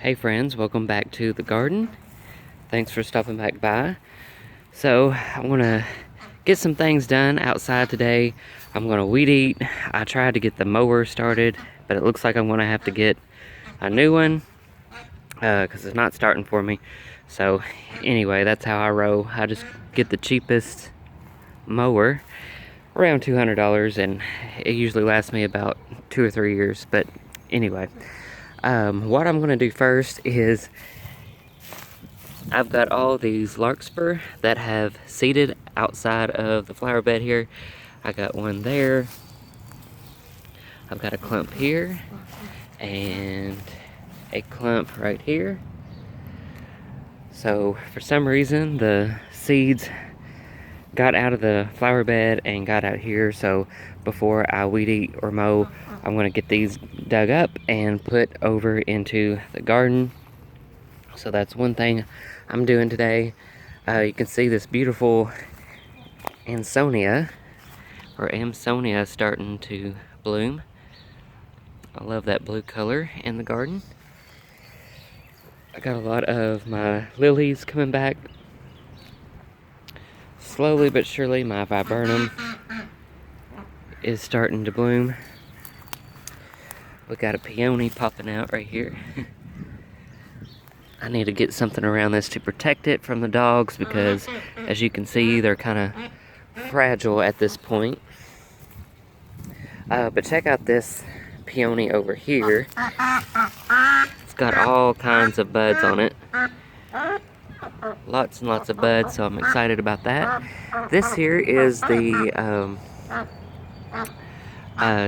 Hey friends, welcome back to the garden. Thanks for stopping back by. So I'm gonna get some things done outside today. I'm gonna weed eat. I tried to get the mower started, but it looks like I'm gonna have to get a new one because it's not starting for me. So anyway, that's how I roll. I just get the cheapest mower, around $200, and it usually lasts me about 2 or 3 years. But anyway, what I'm gonna do first is I've got all these larkspur that have seeded outside of the flower bed here. I got one there. I've got a clump here and a clump right here. So for some reason the seeds got out of the flower bed and got out here. So before I weed eat or mow, I'm gonna get these dug up and put over into the garden. So that's one thing I'm doing today. You can see this beautiful Amsonia starting to bloom. I love that blue color in the garden. I got a lot of my lilies coming back. Slowly but surely my viburnum is starting to bloom. We got a peony popping out right here. I need to get something around this to protect it from the dogs because, as you can see, they're kind of fragile at this point. But check out this peony over here. It's got all kinds of buds on it. Lots and lots of buds, so I'm excited about that. This here is the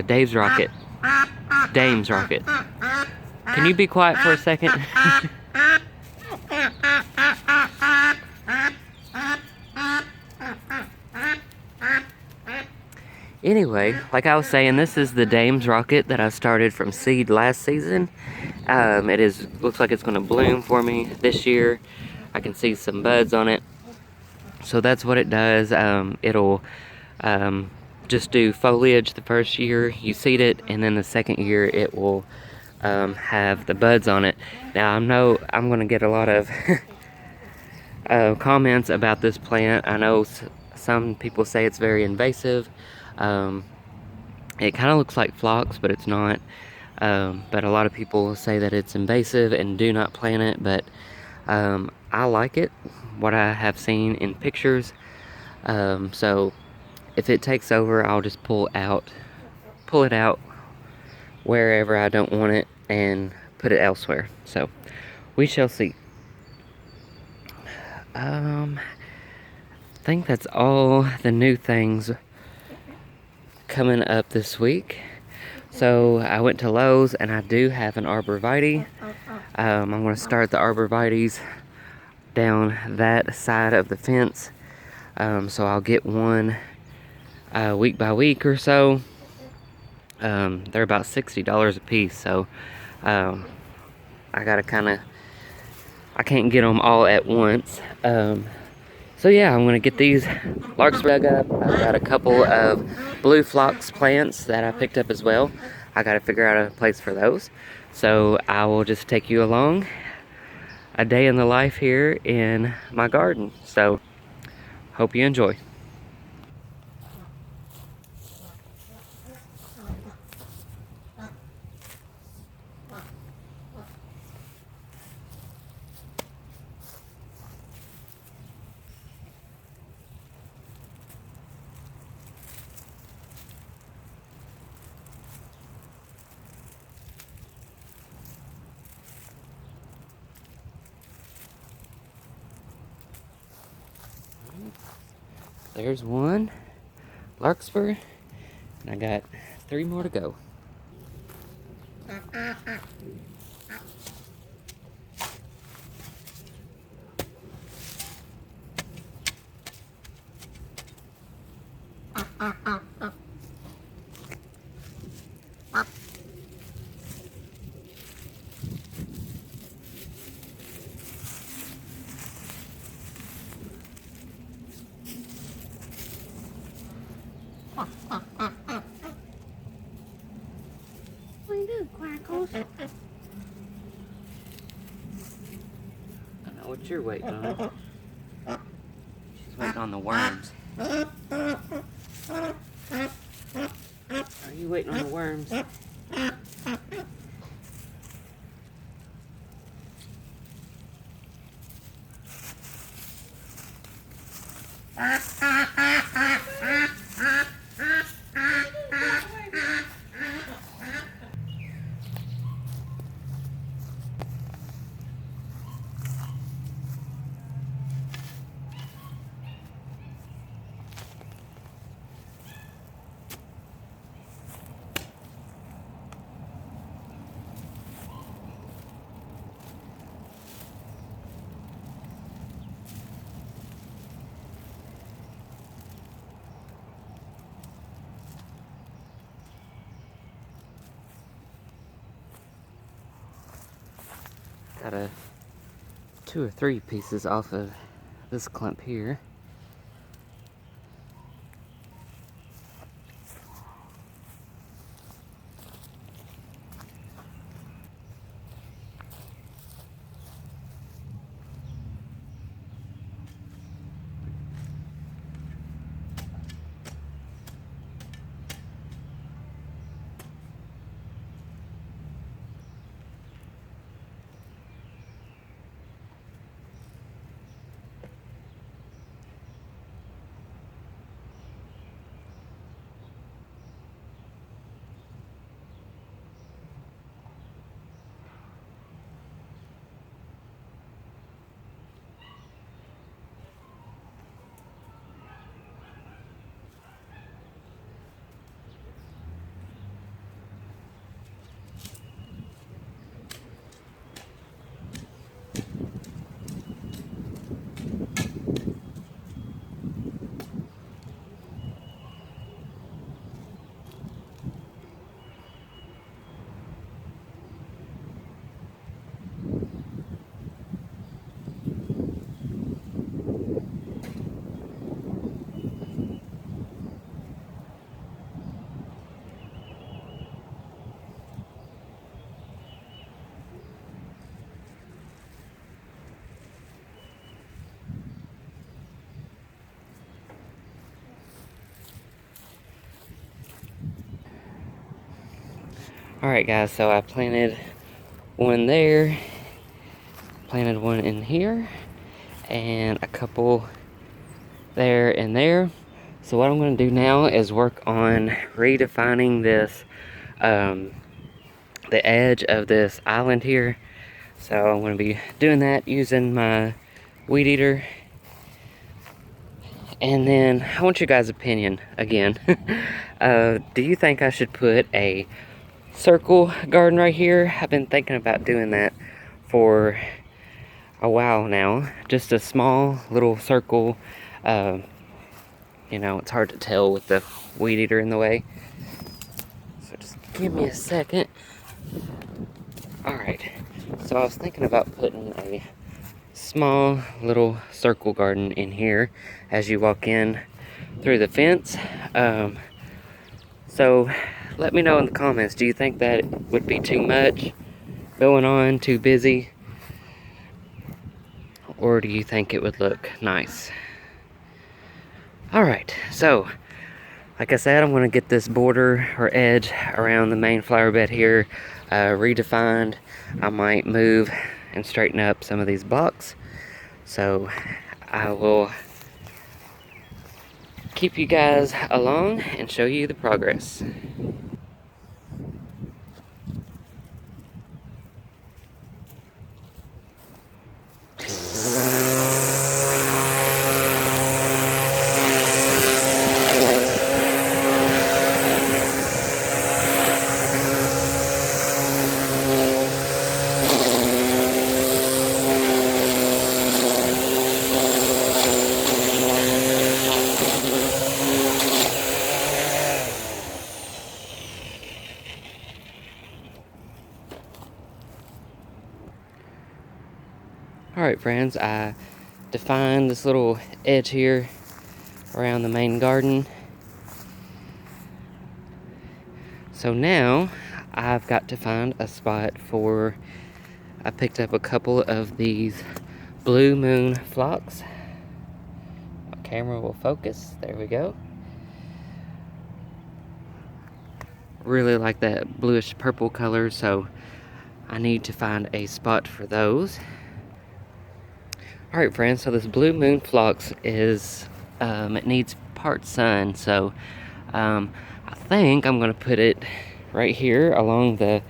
Dave's Rocket. Dame's Rocket. Can you be quiet for a second? Anyway, like I was saying, this is the Dame's Rocket that I started from seed last season. Looks like it's going to bloom for me this year. I can see some buds on it. So that's what it does. It'll just do foliage the first year you seed it, and then the second year it will have the buds on it. Now I know I'm going to get a lot of comments about this plant. I know some people say it's very invasive. It kind of looks like Phlox, but it's not. But a lot of people say that it's invasive and do not plant it, but I like it, what I have seen in pictures. So if it takes over, I'll just pull it out wherever I don't want it and put it elsewhere. So we shall see. I think that's all the new things coming up this week. So I went to Lowe's and I do have an Arborvitae. I'm going to start the Arborvitaes down that side of the fence. So I'll get one week by week or so. They're about $60 a piece, so I can't get them all at once. So yeah, I'm going to get these larks dug up. I've got a couple of blue phlox plants that I picked up as well. I got to figure out a place for those. So I will just take you along a day in the life here in my garden. So hope you enjoy. There's one larkspur, and I got 3 more to go. What do you do, Quackles? what you're waiting on. She's waiting on the worms. Are you waiting on the worms? Got a 2 or 3 pieces off of this clump here. Alright guys, so I planted one there, planted one in here, and a couple there and there. So what I'm going to do now is work on redefining this, the edge of this island here. So I'm going to be doing that using my weed eater. And then I want your guys' opinion again. Do you think I should put a circle garden right here? I've been thinking about doing that for a while now. Just a small little circle. You know, it's hard to tell with the weed eater in the way. So just give me a second. Alright, so I was thinking about putting a small little circle garden in here as you walk in through the fence. So let me know in the comments, do you think that would be too much going on, too busy? Or do you think it would look nice? Alright, so like I said, I'm going to get this border or edge around the main flower bed here redefined. I might move and straighten up some of these blocks. So I will keep you guys along and show you the progress. Alright friends, I defined this little edge here around the main garden. So now I've got to find a spot for, I picked up a couple of these Blue Moon Phlox. My camera will focus. There we go. Really like that bluish purple color, so I need to find a spot for those. Alright friends, so this Blue Moon Phlox is, it needs part sun, so I think I'm going to put it right here along the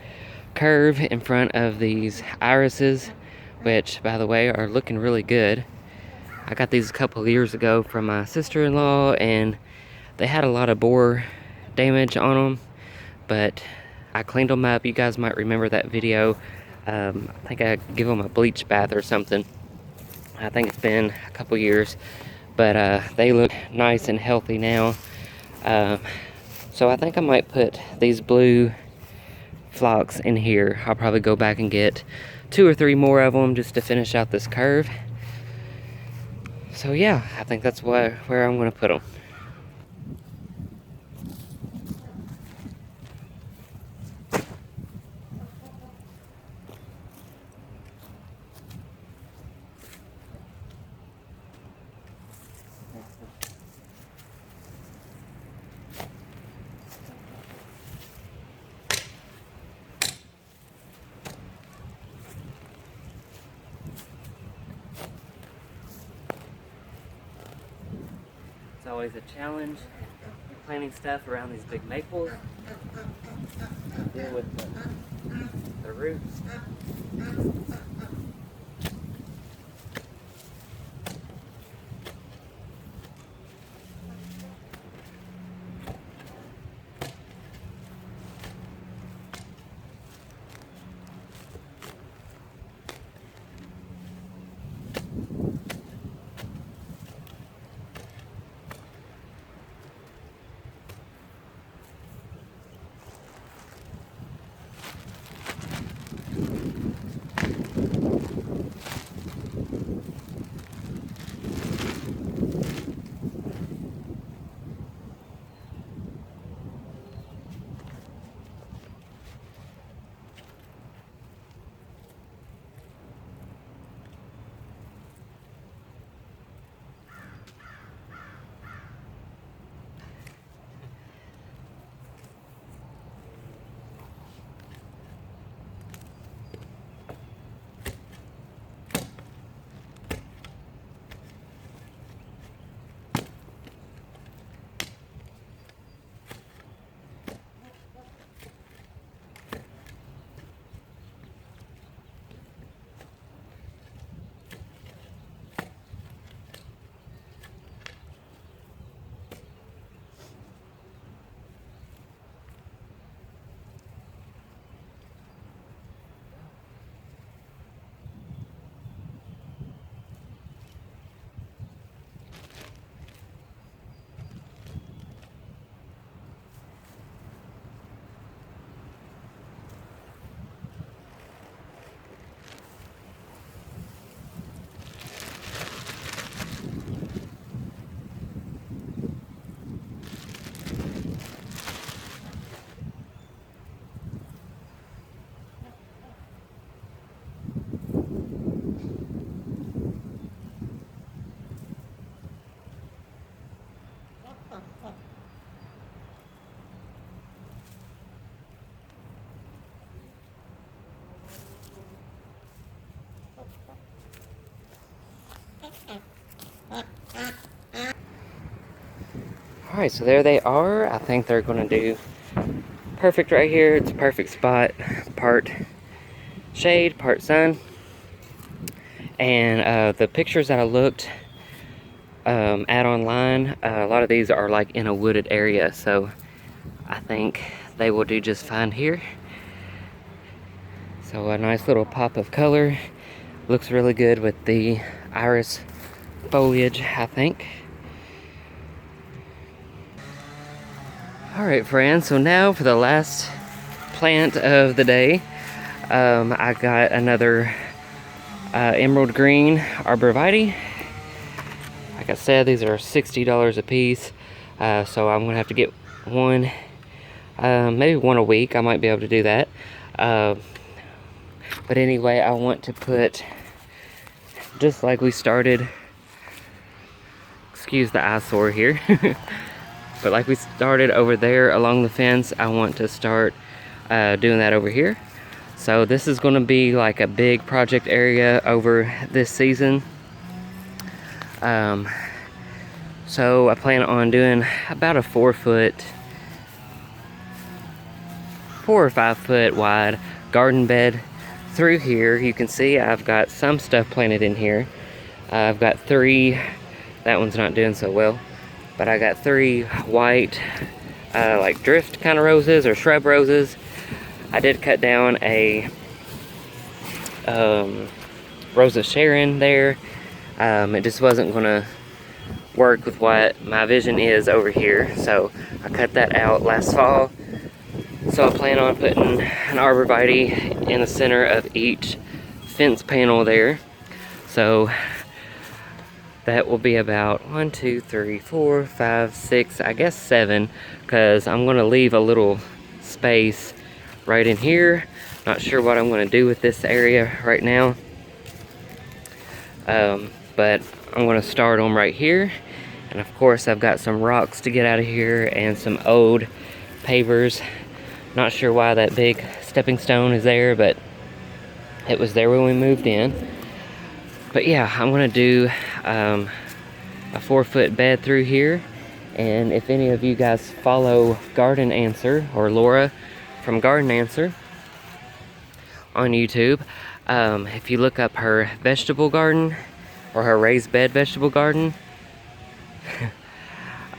curve in front of these irises, which by the way are looking really good. I got these a couple of years ago from my sister-in-law, and they had a lot of borer damage on them, but I cleaned them up. You guys might remember that video. I think I give them a bleach bath or something. I think it's been a couple years, but they look nice and healthy now. So I think I might put these blue Phlox in here. I'll probably go back and get 2 or 3 more of them just to finish out this curve. So yeah, I think that's where I'm going to put them. It's always a challenge planting stuff around these big maples. Deal with the roots. Alright, so there they are. I think they're going to do perfect right here. It's a perfect spot. Part shade, part sun. And the pictures that I looked at online, a lot of these are like in a wooded area. So I think they will do just fine here. So a nice little pop of color. Looks really good with the iris foliage, I think. Alright friends, so now for the last plant of the day. I got another emerald green Arborvitae. Like I said, these are $60 a piece. So I'm gonna have to get one, maybe one a week. I might be able to do that. But anyway, I want to put just like we started, excuse the eyesore here, but like we started over there along the fence, I want to start doing that over here. So this is going to be like a big project area over this season. So I plan on doing about a 4 or 5 foot wide garden bed through here. You can see I've got some stuff planted in here. I've got 3, that one's not doing so well, but I got 3 white like drift kind of roses or shrub roses. I did cut down a Rose of Sharon there. It just wasn't gonna work with what my vision is over here, so I cut that out last fall. So I plan on putting an Arborvitae in the center of each fence panel there. So that will be about 1, 2, 3, 4, 5, 6, I guess 7, because I'm going to leave a little space right in here. Not sure what I'm going to do with this area right now, but I'm going to start them right here. And of course I've got some rocks to get out of here and some old pavers. Not sure why that big stepping stone is there, but it was there when we moved in. But yeah, I'm gonna do a 4 foot bed through here. And if any of you guys follow Garden Answer, or Laura from Garden Answer on YouTube, if you look up her vegetable garden, or her raised bed vegetable garden,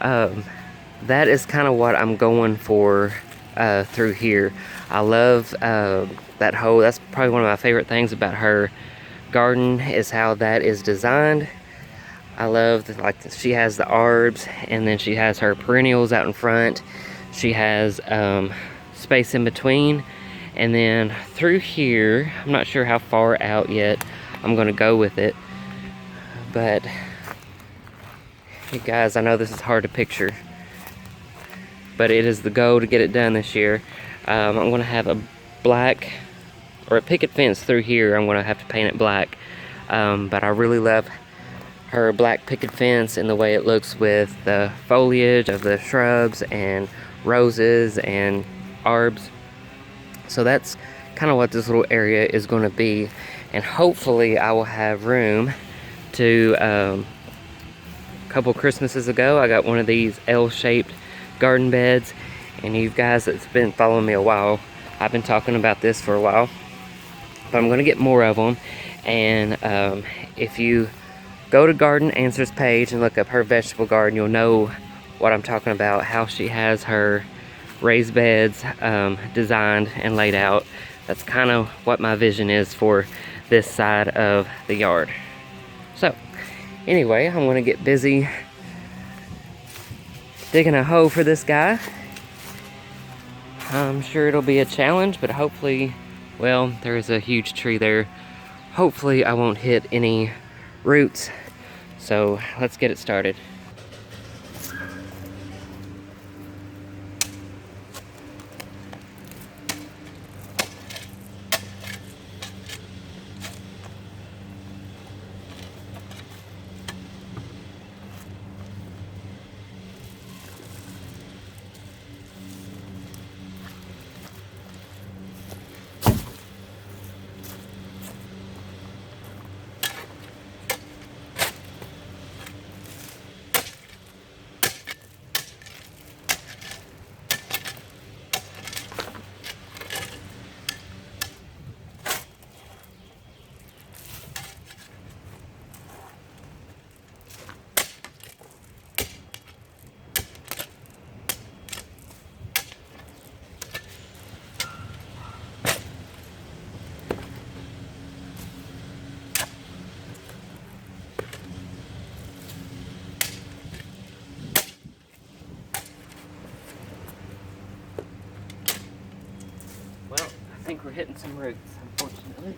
that is kind of what I'm going for through here. I love that whole, that's probably one of my favorite things about her garden, is how that is designed. I love that, like, she has the arbs, and then she has her perennials out in front. She has space in between, and then through here, I'm not sure how far out yet I'm gonna go with it, but you guys, I know this is hard to picture, but it is the goal to get it done this year. I'm going to have a black, or a picket fence through here. I'm going to have to paint it black, but I really love her black picket fence and the way it looks with the foliage of the shrubs and roses and arbs. So that's kind of what this little area is going to be, and hopefully I will have room to, a couple Christmases ago I got one of these L-shaped garden beds, and you guys that's been following me a while, I've been talking about this for a while, but I'm going to get more of them. And if you go to Garden Answers page and look up her vegetable garden, you'll know what I'm talking about, how she has her raised beds designed and laid out. That's kind of what my vision is for this side of the yard. So anyway, I'm going to get busy digging a hole for this guy. I'm sure it'll be a challenge, but hopefully, well, there's a huge tree there. Hopefully I won't hit any roots. So let's get it started. Well, I think we're hitting some roots, unfortunately.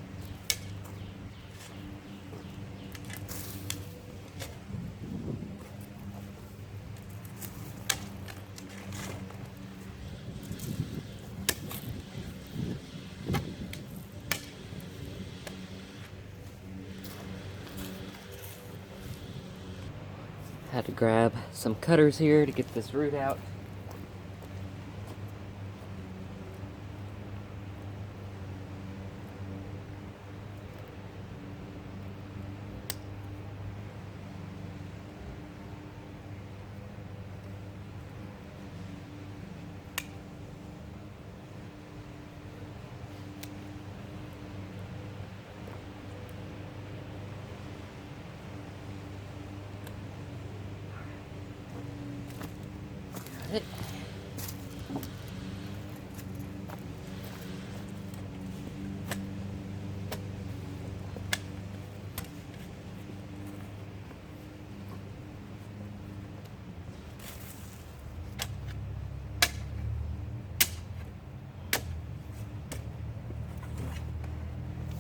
Had to grab some cutters here to get this root out.